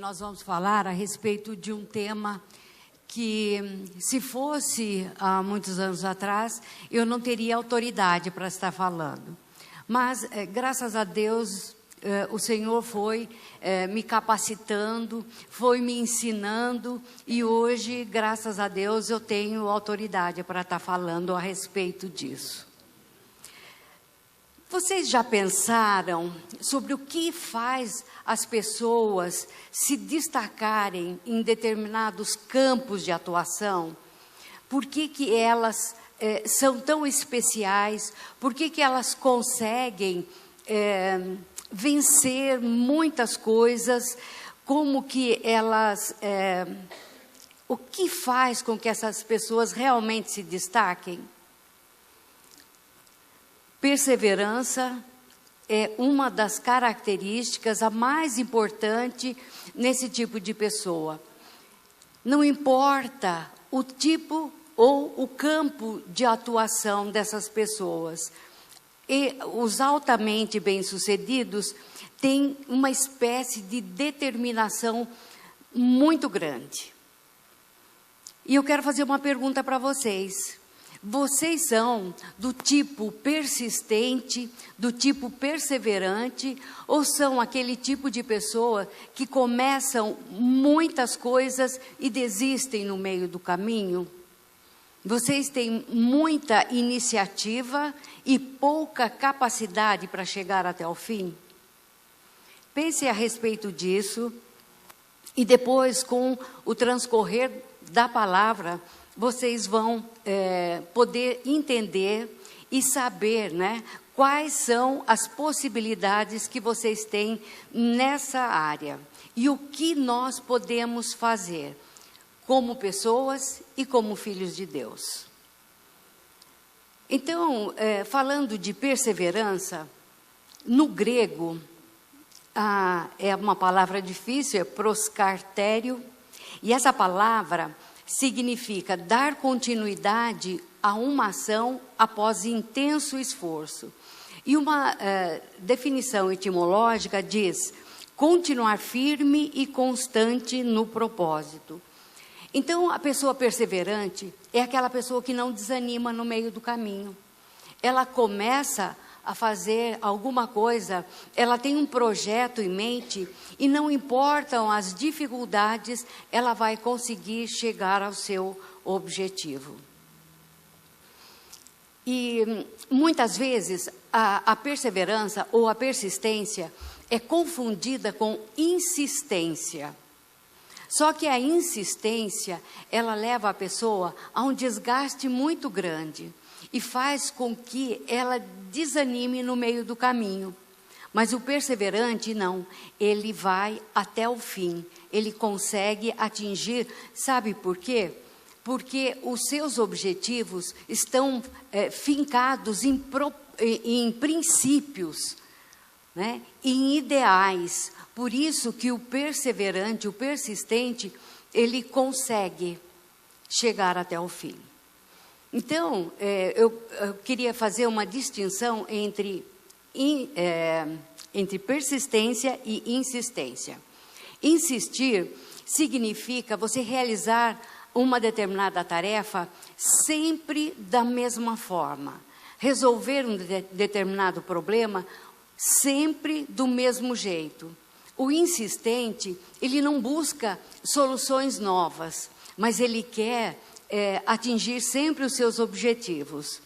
nós vamos falar a respeito de um tema que, se fosse há muitos anos atrás, eu não teria autoridade para estar falando. Mas, graças a Deus, o Senhor foi me capacitando, foi me ensinando, e hoje, graças a Deus, eu tenho autoridade para estar falando a respeito disso. Vocês já pensaram sobre o que faz as pessoas se destacarem em determinados campos de atuação? Por que elas são tão especiais? Por que elas conseguem vencer muitas coisas? Como que elas... o que faz com que essas pessoas realmente se destaquem? Perseverança é uma das características a mais importante nesse tipo de pessoa. Não importa o tipo ou o campo de atuação dessas pessoas. E os altamente bem-sucedidos têm uma espécie de determinação muito grande. E eu quero fazer uma pergunta para vocês. Vocês são do tipo persistente, do tipo perseverante, ou são aquele tipo de pessoa que começam muitas coisas e desistem no meio do caminho? Vocês têm muita iniciativa e pouca capacidade para chegar até o fim? Pense a respeito disso e depois, com o transcorrer da palavra, vocês vão poder entender e saber, né, quais são as possibilidades que vocês têm nessa área e o que nós podemos fazer como pessoas e como filhos de Deus. Então, falando de perseverança, no grego, é uma palavra difícil, é proskartério, e essa palavra significa dar continuidade a uma ação após intenso esforço. E uma definição etimológica diz: continuar firme e constante no propósito. Então, a pessoa perseverante é aquela pessoa que não desanima no meio do caminho. Ela começa a fazer alguma coisa, ela tem um projeto em mente e não importam as dificuldades, ela vai conseguir chegar ao seu objetivo. E muitas vezes a perseverança ou a persistência é confundida com insistência. Só que a insistência, ela leva a pessoa a um desgaste muito grande e faz com que ela desanime no meio do caminho. Mas o perseverante não, ele vai até o fim, ele consegue atingir, sabe por quê? Porque os seus objetivos estão fincados em princípios, né? Em ideais. Por isso que o perseverante, o persistente, ele consegue chegar até o fim. Então, eu queria fazer uma distinção entre persistência e insistência. Insistir significa você realizar uma determinada tarefa sempre da mesma forma. Resolver um determinado problema sempre do mesmo jeito. O insistente, ele não busca soluções novas, mas ele quer atingir sempre os seus objetivos.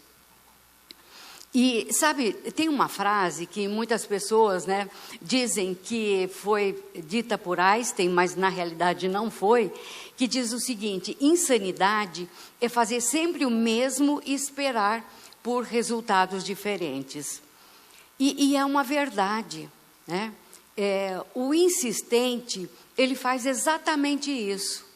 E, sabe, tem uma frase que muitas pessoas, né, dizem que foi dita por Einstein, mas na realidade não foi, que diz o seguinte: insanidade é fazer sempre o mesmo e esperar por resultados diferentes. E é uma verdade, né? O insistente, ele faz exatamente isso.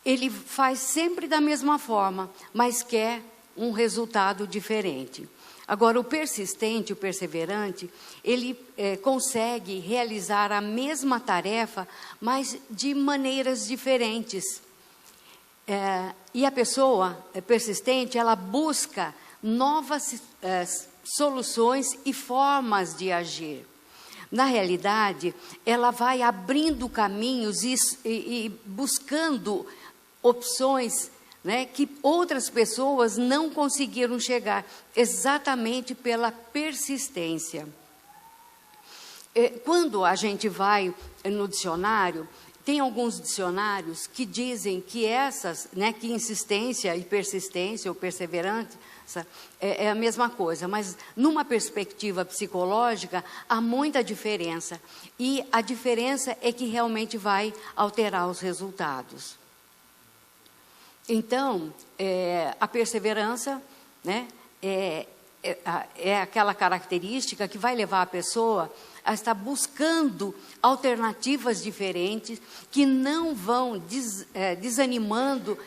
Ele faz sempre da mesma forma, mas quer um resultado diferente. Agora, o persistente, o perseverante, ele consegue realizar a mesma tarefa, mas de maneiras diferentes. E a pessoa persistente, ela busca novas soluções e formas de agir. na realidade, ela vai abrindo caminhos e buscando opções, né, que outras pessoas não conseguiram chegar, exatamente pela persistência. Quando a gente vai no dicionário, tem alguns dicionários que dizem que essas, né, que insistência e persistência ou perseverança é a mesma coisa, mas numa perspectiva psicológica há muita diferença, e a diferença é que realmente vai alterar os resultados. Então, a perseverança, né, é aquela característica que vai levar a pessoa a estar buscando alternativas diferentes, que não vão desanimando,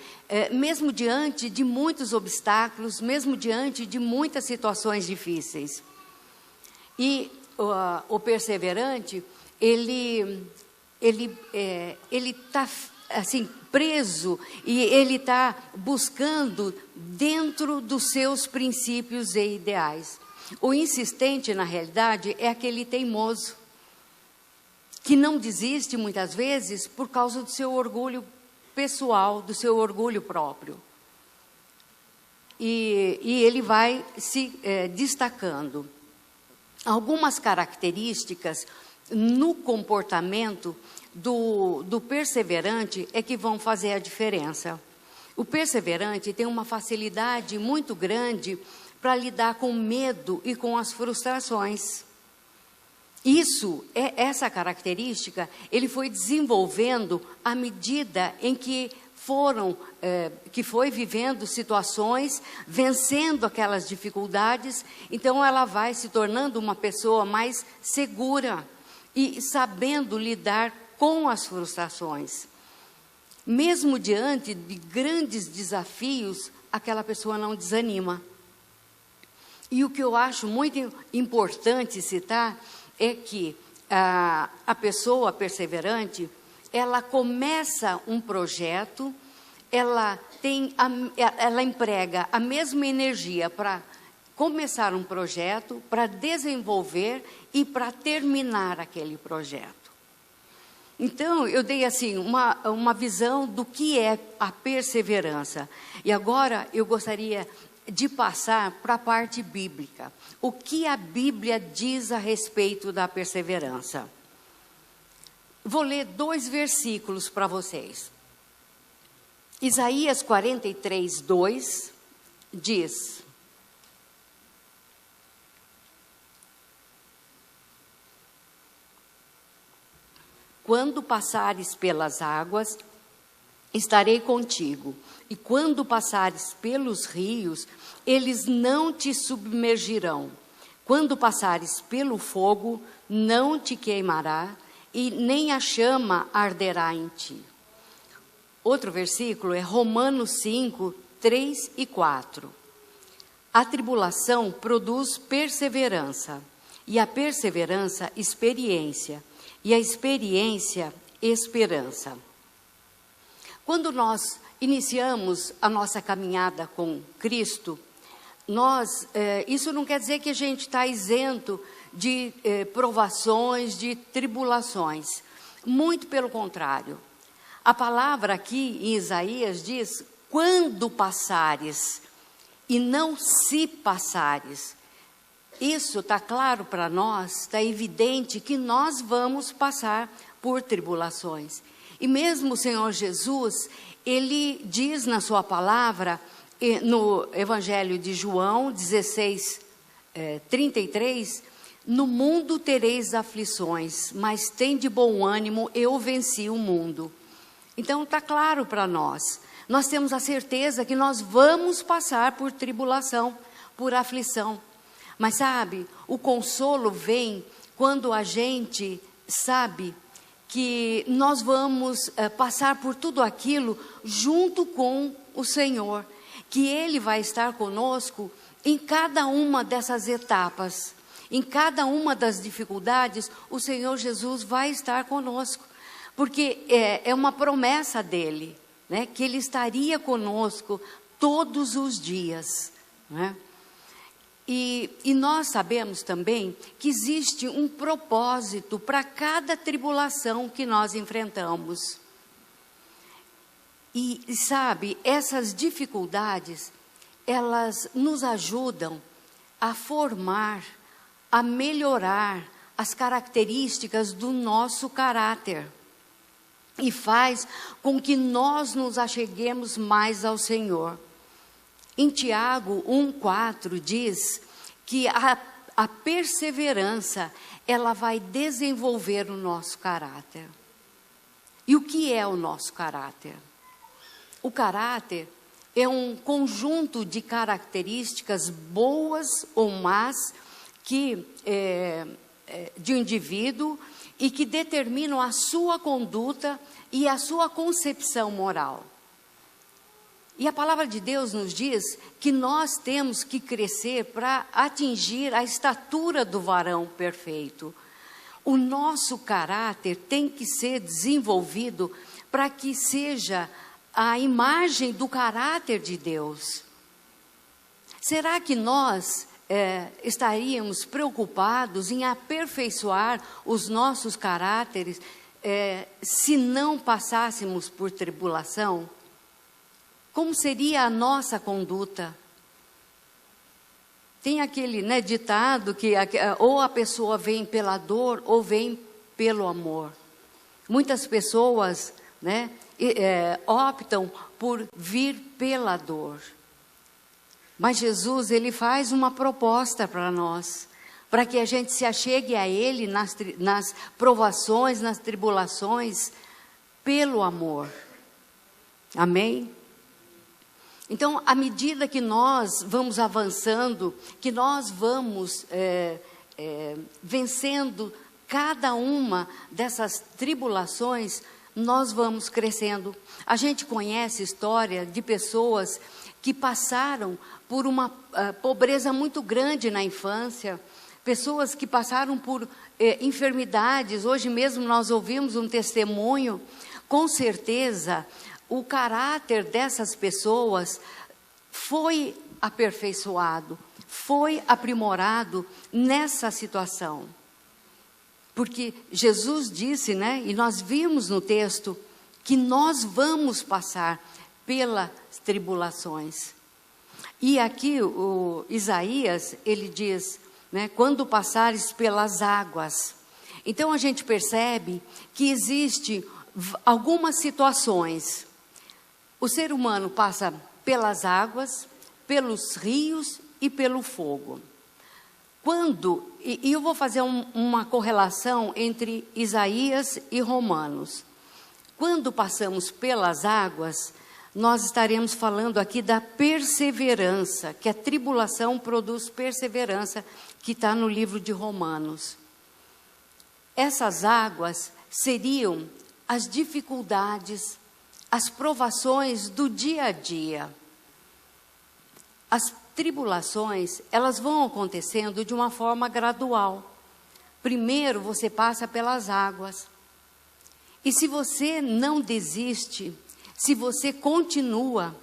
mesmo diante de muitos obstáculos, mesmo diante de muitas situações difíceis. E o perseverante, ele está assim, preso, e ele está buscando dentro dos seus princípios e ideais. O insistente, na realidade, é aquele teimoso, que não desiste muitas vezes por causa do seu orgulho pessoal, do seu orgulho próprio. E ele vai se destacando. Algumas características no comportamento do perseverante é que vão fazer a diferença. O perseverante tem uma facilidade muito grande para lidar com o medo e com as frustrações. Essa característica, ele foi desenvolvendo à medida em que foi vivendo situações, vencendo aquelas dificuldades. Então ela vai se tornando uma pessoa mais segura e sabendo lidar com as frustrações. Mesmo diante de grandes desafios, aquela pessoa não desanima. E o que eu acho muito importante citar é que a pessoa perseverante, ela começa um projeto, ela emprega a mesma energia para começar um projeto, para desenvolver e para terminar aquele projeto. Então, eu dei assim uma visão do que é a perseverança. E agora eu gostaria de passar para a parte bíblica. O que a Bíblia diz a respeito da perseverança? Vou ler 2 versículos para vocês. Isaías 43, 2 diz: quando passares pelas águas, estarei contigo, e quando passares pelos rios, eles não te submergirão. Quando passares pelo fogo, não te queimará, e nem a chama arderá em ti. Outro versículo é Romanos 5, 3 e 4. A tribulação produz perseverança, e a perseverança, experiência, e a experiência, esperança. Quando nós iniciamos a nossa caminhada com Cristo, isso não quer dizer que a gente está isento de provações, de tribulações. Muito pelo contrário. A palavra aqui em Isaías diz: quando passares, e não se passares. Isso está claro para nós, está evidente que nós vamos passar por tribulações. E mesmo o Senhor Jesus, ele diz na sua palavra, no Evangelho de João 16, 33, no mundo tereis aflições, mas tem de bom ânimo, eu venci o mundo. Então está claro para nós. Nós temos a certeza que nós vamos passar por tribulação, por aflição. Mas sabe, o consolo vem quando a gente sabe que nós vamos passar por tudo aquilo junto com o Senhor, que Ele vai estar conosco em cada uma dessas etapas, em cada uma das dificuldades, o Senhor Jesus vai estar conosco, porque é uma promessa dEle, né, que Ele estaria conosco todos os dias, né? E nós sabemos também que existe um propósito para cada tribulação que nós enfrentamos. E sabe, essas dificuldades, elas nos ajudam a formar, a melhorar as características do nosso caráter. E faz com que nós nos acheguemos mais ao Senhor. Em Tiago 1,4 diz que a perseverança, ela vai desenvolver o nosso caráter. E o que é o nosso caráter? O caráter é um conjunto de características boas ou más de um indivíduo e que determinam a sua conduta e a sua concepção moral. E a palavra de Deus nos diz que nós temos que crescer para atingir a estatura do varão perfeito. O nosso caráter tem que ser desenvolvido para que seja a imagem do caráter de Deus. Será que nós estaríamos preocupados em aperfeiçoar os nossos caráteres se não passássemos por tribulação? Como seria a nossa conduta? Tem aquele ditado que ou a pessoa vem pela dor ou vem pelo amor. Muitas pessoas optam por vir pela dor. Mas Jesus, Ele faz uma proposta para nós, para que a gente se achegue a Ele nas provações, nas tribulações, pelo amor. Amém? Então, à medida que nós vamos avançando, que nós vamos vencendo cada uma dessas tribulações, nós vamos crescendo. A gente conhece história de pessoas que passaram por uma pobreza muito grande na infância, pessoas que passaram por enfermidades. Hoje mesmo nós ouvimos um testemunho. Com certeza, o caráter dessas pessoas foi aperfeiçoado, foi aprimorado nessa situação. Porque Jesus disse, e nós vimos no texto, que nós vamos passar pelas tribulações. E aqui o Isaías, ele diz, quando passares pelas águas. Então a gente percebe que existe algumas situações. O ser humano passa pelas águas, pelos rios e pelo fogo. E eu vou fazer uma correlação entre Isaías e Romanos. Quando passamos pelas águas, nós estaremos falando aqui da perseverança, que a tribulação produz perseverança, que está no livro de Romanos. Essas águas seriam as dificuldades, as provações do dia a dia. As tribulações, elas vão acontecendo de uma forma gradual. Primeiro você passa pelas águas. E se você não desiste, se você continua,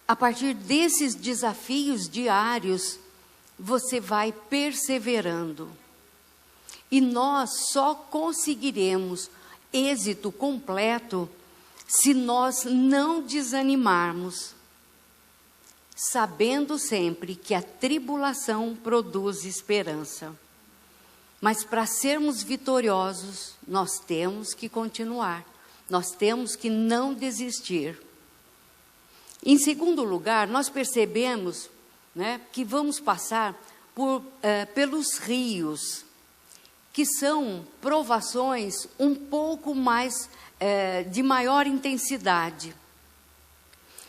a partir desses desafios diários, você vai perseverando. E nós só conseguiremos êxito completo se nós não desanimarmos, sabendo sempre que a tribulação produz esperança. Mas para sermos vitoriosos, nós temos que continuar, nós temos que não desistir. Em segundo lugar, nós percebemos que vamos passar pelos rios, que são provações um pouco mais de maior intensidade.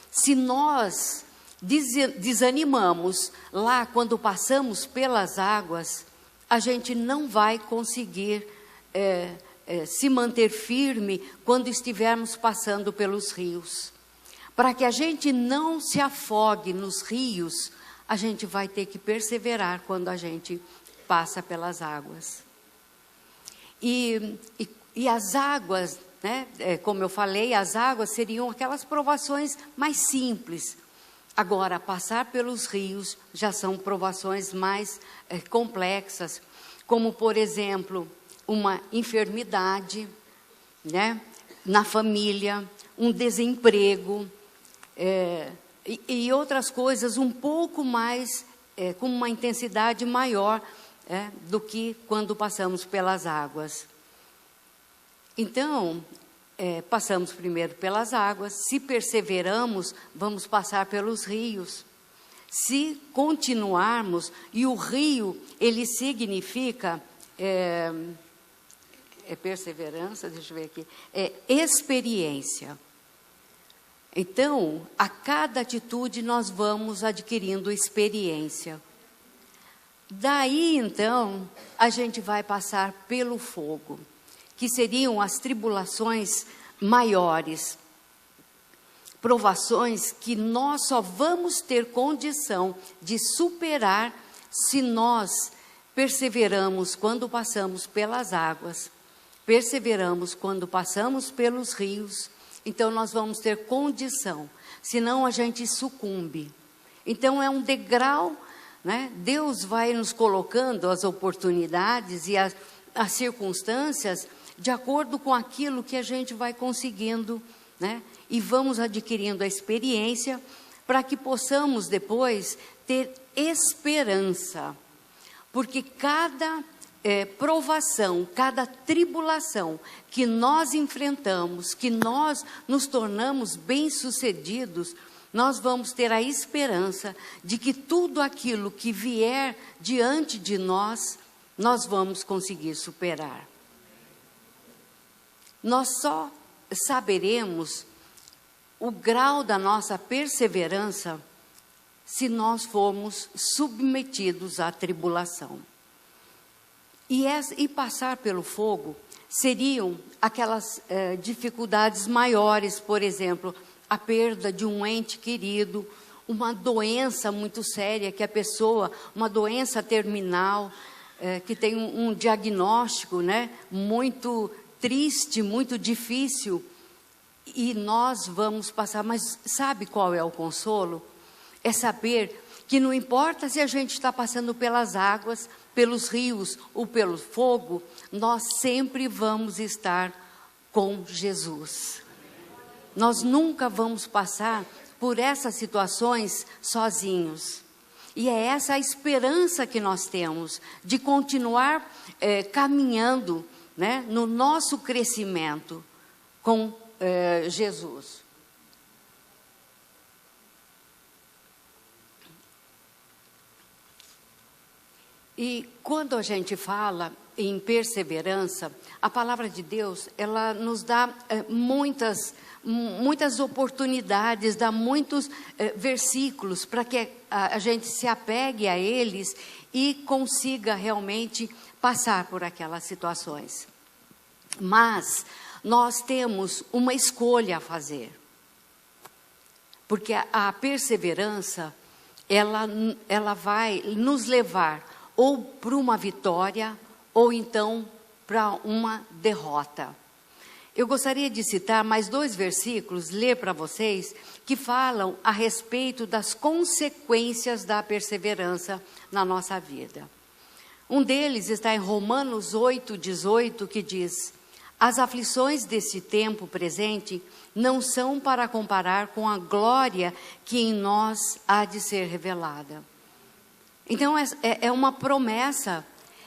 Se nós desanimamos lá quando passamos pelas águas, a gente não vai conseguir se manter firme quando estivermos passando pelos rios. Para que a gente não se afogue nos rios, a gente vai ter que perseverar quando a gente passa pelas águas. E as águas, como eu falei, as águas seriam aquelas provações mais simples. Agora, passar pelos rios já são provações mais complexas, como, por exemplo, uma enfermidade, né, na família, um desemprego, e outras coisas um pouco mais, com uma intensidade maior do que quando passamos pelas águas. Então, passamos primeiro pelas águas, se perseveramos, vamos passar pelos rios. Se continuarmos, e o rio, ele significa, perseverança, deixa eu ver aqui, experiência. Então, a cada atitude nós vamos adquirindo experiência. Daí, então, a gente vai passar pelo fogo, que seriam as tribulações maiores, provações que nós só vamos ter condição de superar se nós perseveramos quando passamos pelas águas, perseveramos quando passamos pelos rios. Então nós vamos ter condição, senão a gente sucumbe. Então é um degrau, né? Deus vai nos colocando as oportunidades e as circunstâncias de acordo com aquilo que a gente vai conseguindo, né? E vamos adquirindo a experiência para que possamos depois ter esperança. Porque cada provação, cada tribulação que nós enfrentamos, que nós nos tornamos bem-sucedidos, nós vamos ter a esperança de que tudo aquilo que vier diante de nós, nós vamos conseguir superar. Nós só saberemos o grau da nossa perseverança se nós formos submetidos à tribulação. E passar pelo fogo seriam aquelas dificuldades maiores, por exemplo, a perda de um ente querido, uma doença muito séria que a pessoa, uma doença terminal, que tem um diagnóstico, né, muito triste, muito difícil, e nós vamos passar. Mas sabe qual é o consolo? É saber que não importa se a gente está passando pelas águas, pelos rios ou pelo fogo, nós sempre vamos estar com Jesus. Nós nunca vamos passar por essas situações sozinhos. E é essa a esperança que nós temos de continuar caminhando, né, no nosso crescimento com Jesus. E quando a gente fala em perseverança, a palavra de Deus, ela nos dá muitas oportunidades, dá muitos versículos para que a gente se apegue a eles e consiga realmente passar por aquelas situações. Mas nós temos uma escolha a fazer, porque a perseverança, ela vai nos levar ou para uma vitória, ou então para uma derrota. Eu gostaria de citar mais 2 versículos, ler para vocês, que falam a respeito das consequências da perseverança na nossa vida. Um deles está em Romanos 8:18, que diz: as aflições desse tempo presente não são para comparar com a glória que em nós há de ser revelada. Então é uma promessa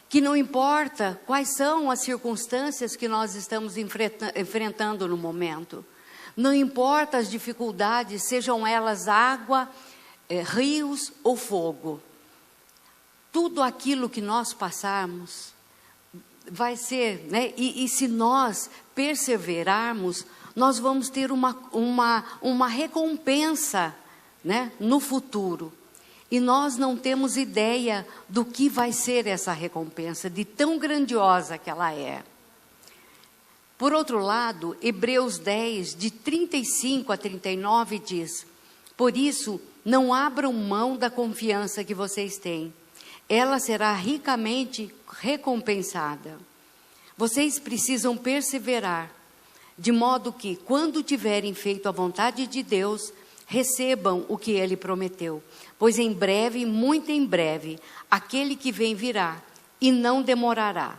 que não importa quais são as circunstâncias que nós estamos enfrentando no momento. Não importa as dificuldades, sejam elas água, rios ou fogo. Tudo aquilo que nós passarmos vai ser, né? E se nós perseverarmos, nós vamos ter uma recompensa, né, no futuro. E nós não temos ideia do que vai ser essa recompensa, de tão grandiosa que ela é. Por outro lado, Hebreus 10, de 35 a 39 diz: por isso, não abram mão da confiança que vocês têm. Ela será ricamente recompensada. Vocês precisam perseverar, de modo que, quando tiverem feito a vontade de Deus, recebam o que ele prometeu. Pois em breve, muito em breve, aquele que vem virá e não demorará.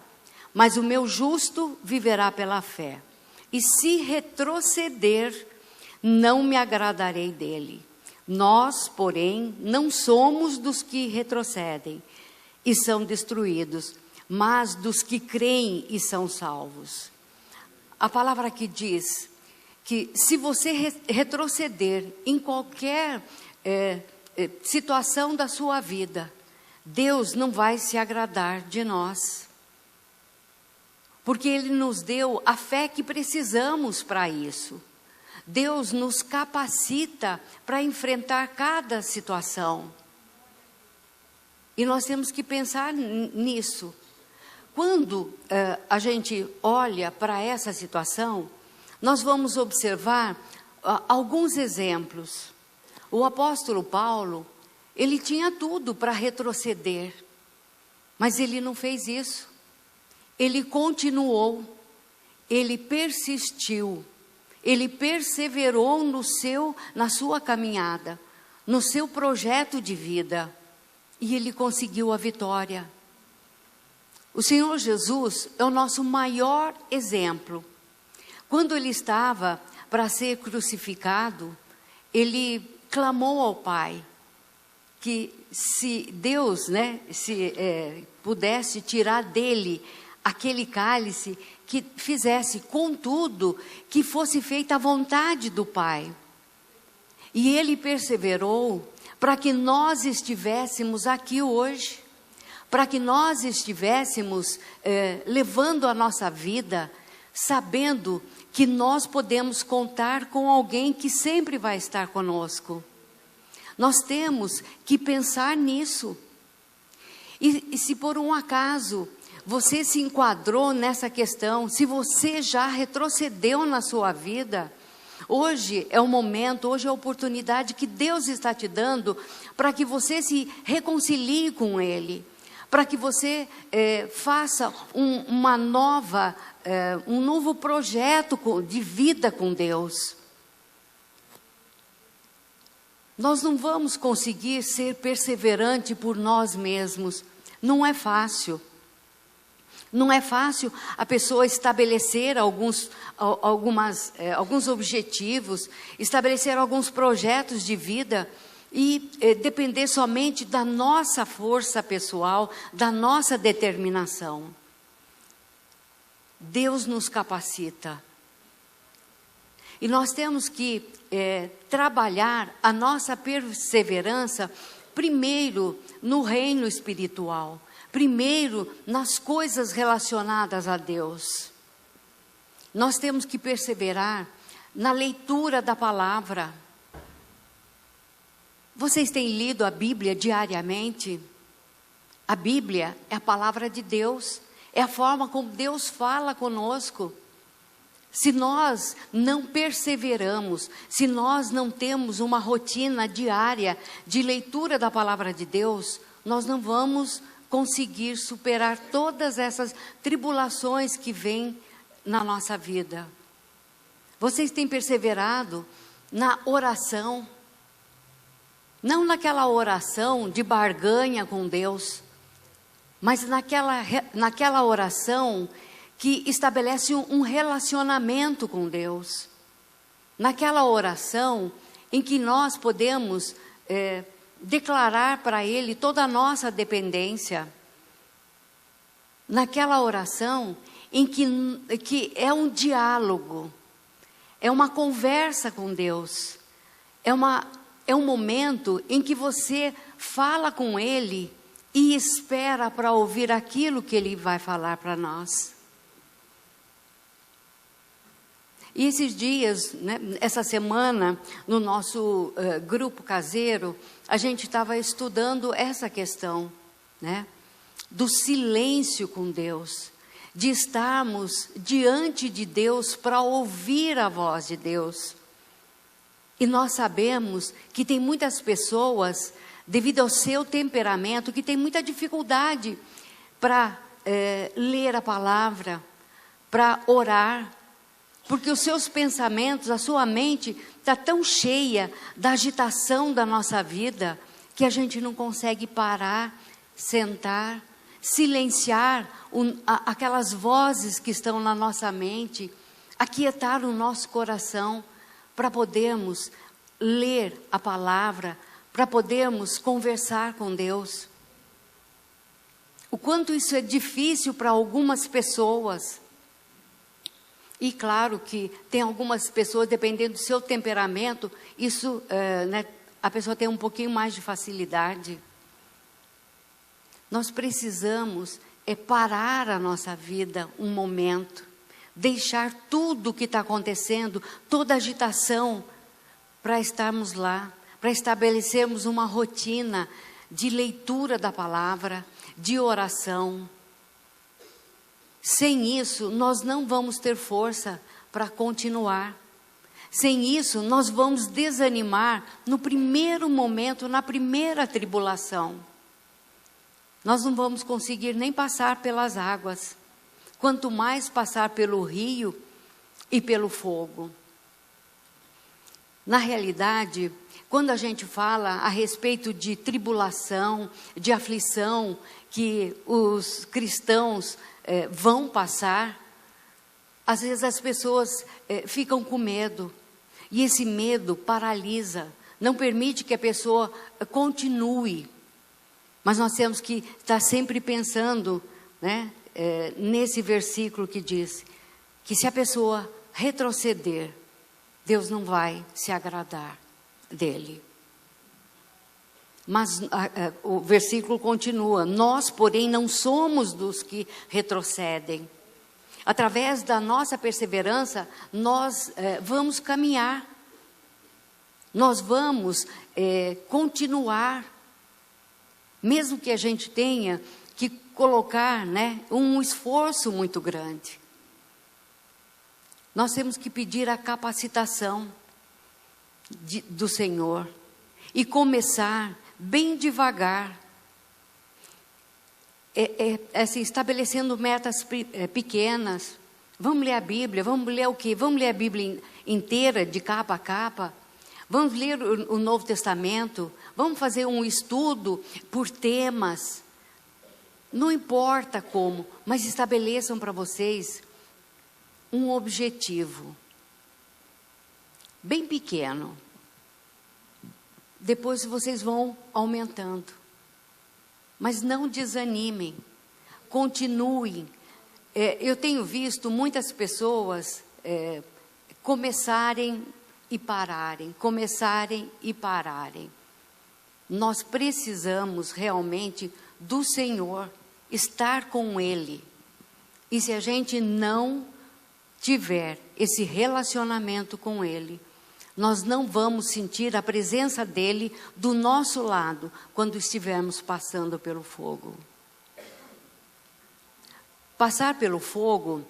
Mas o meu justo viverá pela fé. E se retroceder, não me agradarei dele. Nós, porém, não somos dos que retrocedem e são destruídos, mas dos que creem e são salvos. A palavra aqui diz que se você retroceder em qualquer situação da sua vida, Deus não vai se agradar de nós. Porque Ele nos deu a fé que precisamos para isso. Deus nos capacita para enfrentar cada situação. E nós temos que pensar nisso. Quando a gente olha para essa situação, nós vamos observar alguns exemplos. O apóstolo Paulo, ele tinha tudo para retroceder, mas ele não fez isso. Ele continuou, ele persistiu, ele perseverou na sua caminhada, no seu projeto de vida, e ele conseguiu a vitória. O Senhor Jesus é o nosso maior exemplo. Quando ele estava para ser crucificado, ele clamou ao Pai que se Deus, pudesse tirar dele aquele cálice, que fizesse, contudo, que fosse feita a vontade do Pai. E ele perseverou para que nós estivéssemos aqui hoje, para que nós estivéssemos levando a nossa vida, sabendo que nós podemos contar com alguém que sempre vai estar conosco. Nós temos que pensar nisso. E se por um acaso você se enquadrou nessa questão, se você já retrocedeu na sua vida, hoje é o momento, hoje é a oportunidade que Deus está te dando para que você se reconcilie com Ele, para que você faça um novo projeto de vida com Deus. Nós não vamos conseguir ser perseverante por nós mesmos, não é fácil. Não é fácil a pessoa estabelecer alguns objetivos, estabelecer alguns projetos de vida e depender somente da nossa força pessoal, da nossa determinação. Deus nos capacita. E nós temos que trabalhar a nossa perseverança primeiro no reino espiritual. Primeiro, nas coisas relacionadas a Deus. Nós temos que perseverar na leitura da palavra. Vocês têm lido a Bíblia diariamente? A Bíblia é a palavra de Deus, é a forma como Deus fala conosco. Se nós não perseveramos, se nós não temos uma rotina diária de leitura da palavra de Deus, nós não vamos conseguir superar todas essas tribulações que vêm na nossa vida. Vocês têm perseverado na oração, não naquela oração de barganha com Deus, mas naquela oração que estabelece um relacionamento com Deus, naquela oração em que nós podemos declarar para Ele toda a nossa dependência, naquela oração em que é um diálogo, é uma conversa com Deus, é um momento em que você fala com Ele e espera para ouvir aquilo que Ele vai falar para nós. E esses dias, essa semana, no nosso grupo caseiro, a gente estava estudando essa questão, do silêncio com Deus, de estarmos diante de Deus para ouvir a voz de Deus. E nós sabemos que tem muitas pessoas, devido ao seu temperamento, que tem muita dificuldade para ler a palavra, para orar. Porque os seus pensamentos, a sua mente está tão cheia da agitação da nossa vida, que a gente não consegue parar, sentar, silenciar aquelas vozes que estão na nossa mente, aquietar o nosso coração, para podermos ler a palavra, para podermos conversar com Deus. O quanto isso é difícil para algumas pessoas. E claro que tem algumas pessoas, dependendo do seu temperamento, isso, a pessoa tem um pouquinho mais de facilidade. Nós precisamos parar a nossa vida um momento, deixar tudo o que está acontecendo, toda a agitação, para estarmos lá, para estabelecermos uma rotina de leitura da palavra, de oração. Sem isso, nós não vamos ter força para continuar. Sem isso, nós vamos desanimar no primeiro momento, na primeira tribulação. Nós não vamos conseguir nem passar pelas águas, quanto mais passar pelo rio e pelo fogo. Na realidade, quando a gente fala a respeito de tribulação, de aflição que os cristãos vão passar, às vezes as pessoas ficam com medo, e esse medo paralisa, não permite que a pessoa continue. Mas nós temos que estar sempre pensando, né, nesse versículo que diz que se a pessoa retroceder, Deus não vai se agradar dele. Mas o versículo continua: nós, porém, não somos dos que retrocedem. Através da nossa perseverança, nós vamos caminhar. Nós vamos continuar. Mesmo que a gente tenha que colocar, né, um esforço muito grande. Nós temos que pedir a capacitação do Senhor e começar bem devagar, assim, estabelecendo metas pequenas. Vamos ler a Bíblia, vamos ler o quê? Vamos ler a Bíblia inteira, de capa a capa. Vamos ler o Novo Testamento, vamos fazer um estudo por temas. Não importa como, mas estabeleçam para vocês um objetivo bem pequeno. Depois vocês vão aumentando. Mas não desanimem, continuem. Eu tenho visto muitas pessoas começarem e pararem, começarem e pararem. Nós precisamos realmente do Senhor, estar com Ele. E se a gente não tiver esse relacionamento com Ele, nós não vamos sentir a presença dEle do nosso lado, quando estivermos passando pelo fogo. Passar pelo fogo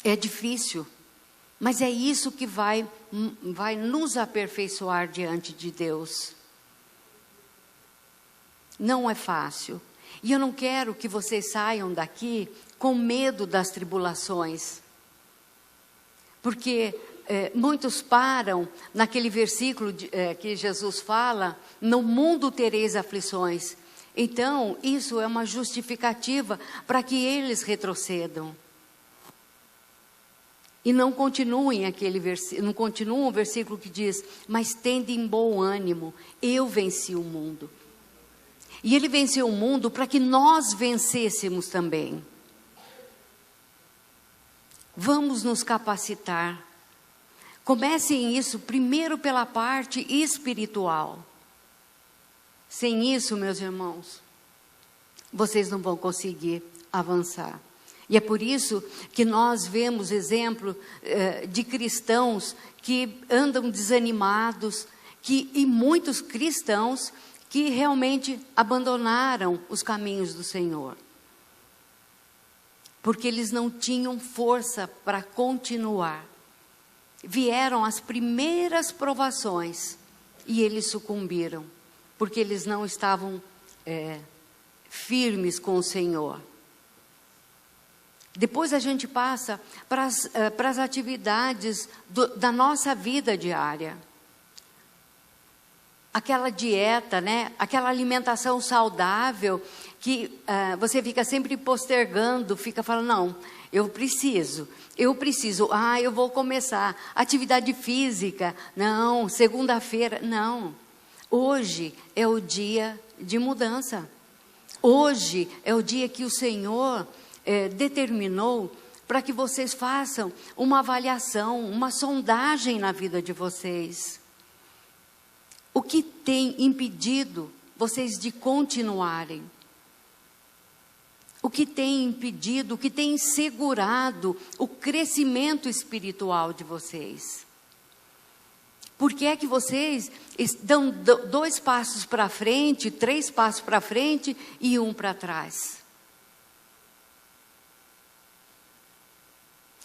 é difícil, mas é isso que vai nos aperfeiçoar diante de Deus. Não é fácil. E eu não quero que vocês saiam daqui com medo das tribulações. Porque muitos param naquele versículo que Jesus fala: no mundo tereis aflições. Então, isso é uma justificativa para que eles retrocedam. E não continuem não continua o versículo que diz: mas tendem bom ânimo, eu venci o mundo. E Ele venceu o mundo para que nós vencêssemos também. Vamos nos capacitar. Comecem isso primeiro pela parte espiritual. Sem isso, meus irmãos, vocês não vão conseguir avançar. E é por isso que nós vemos exemplo de cristãos que andam desanimados, e muitos cristãos que realmente abandonaram os caminhos do Senhor. Porque eles não tinham força para continuar. Vieram as primeiras provações e eles sucumbiram, porque eles não estavam firmes com o Senhor. Depois a gente passa para as atividades da nossa vida diária. Aquela dieta, né? Aquela alimentação saudável que você fica sempre postergando, fica falando, não, eu preciso, eu vou começar. Atividade física, não, segunda-feira, não. Hoje é o dia de mudança. Hoje é o dia que o Senhor determinou para que vocês façam uma avaliação, uma sondagem na vida de vocês. O que tem impedido vocês de continuarem? O que tem impedido, o que tem segurado o crescimento espiritual de vocês? Por que é que vocês dão 2 passos para frente, 3 passos para frente e 1 para trás?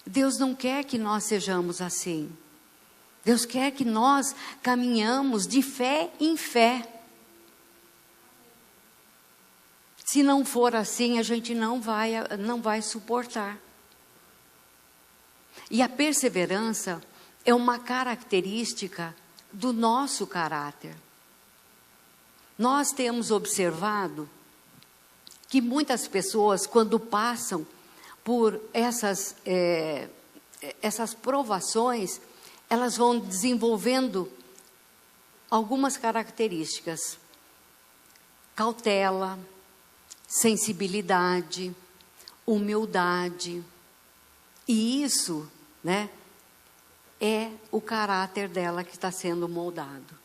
Deus não quer que nós sejamos assim. Deus quer que nós caminhamos de fé em fé. Se não for assim, a gente não vai suportar. E a perseverança é uma característica do nosso caráter. Nós temos observado que muitas pessoas, quando passam por essas provações, elas vão desenvolvendo algumas características: cautela, sensibilidade, humildade. E isso, né, é o caráter dela que está sendo moldado.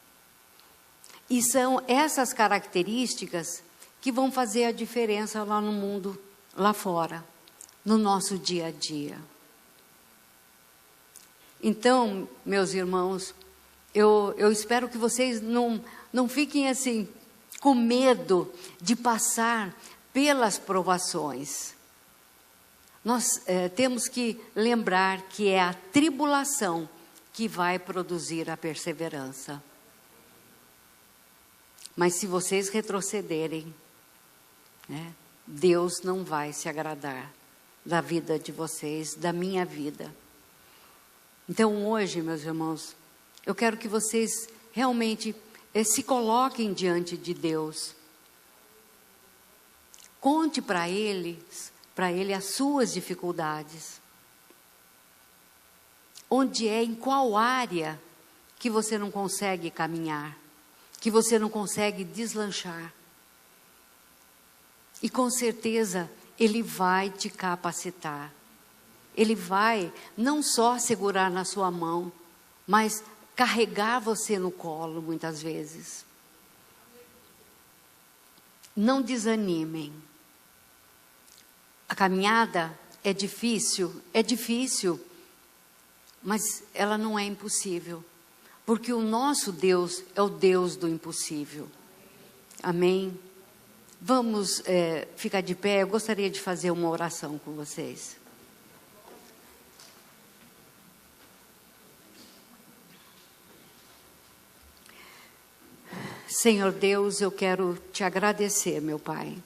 E são essas características que vão fazer a diferença lá no mundo, lá fora, no nosso dia a dia. Então, meus irmãos, eu espero que vocês não fiquem assim, com medo de passar pelas provações. Nós temos que lembrar que é a tribulação que vai produzir a perseverança. Mas se vocês retrocederem, né, Deus não vai se agradar da vida de vocês, da minha vida. Então hoje, meus irmãos, eu quero que vocês realmente se coloquem diante de Deus. Conte para Ele as suas dificuldades. Onde em qual área que você não consegue caminhar, que você não consegue deslanchar. E com certeza Ele vai te capacitar. Ele vai não só segurar na sua mão, mas carregar você no colo muitas vezes. Não desanimem. A caminhada é difícil, mas ela não é impossível, porque o nosso Deus é o Deus do impossível. Amém? Vamos ficar de pé. Eu gostaria de fazer uma oração com vocês. Senhor Deus, eu quero te agradecer, meu Pai.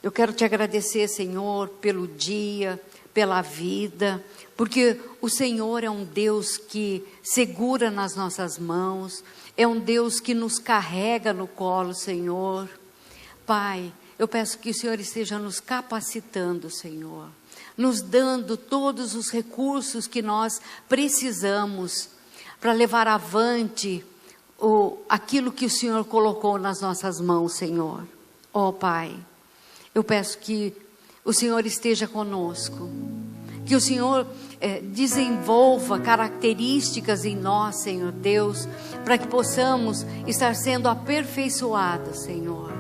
Eu quero te agradecer, Senhor, pelo dia, pela vida, porque o Senhor é um Deus que segura nas nossas mãos, é um Deus que nos carrega no colo, Senhor. Pai, eu peço que o Senhor esteja nos capacitando, Senhor, nos dando todos os recursos que nós precisamos para levar avante aquilo que o Senhor colocou nas nossas mãos, Senhor. Ó Pai, eu peço que o Senhor esteja conosco, que o Senhor desenvolva características em nós, Senhor Deus, para que possamos estar sendo aperfeiçoados, Senhor.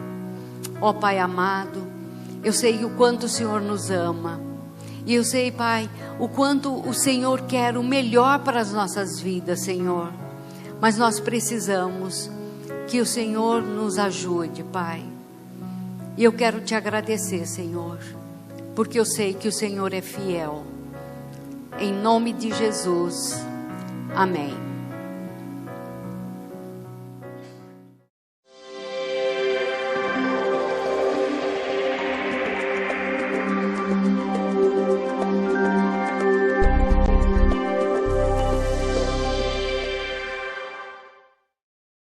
Ó Pai amado, eu sei o quanto o Senhor nos ama, e eu sei, Pai, o quanto o Senhor quer o melhor para as nossas vidas, Senhor. Mas nós precisamos que o Senhor nos ajude, Pai. E eu quero te agradecer, Senhor, porque eu sei que o Senhor é fiel. Em nome de Jesus. Amém.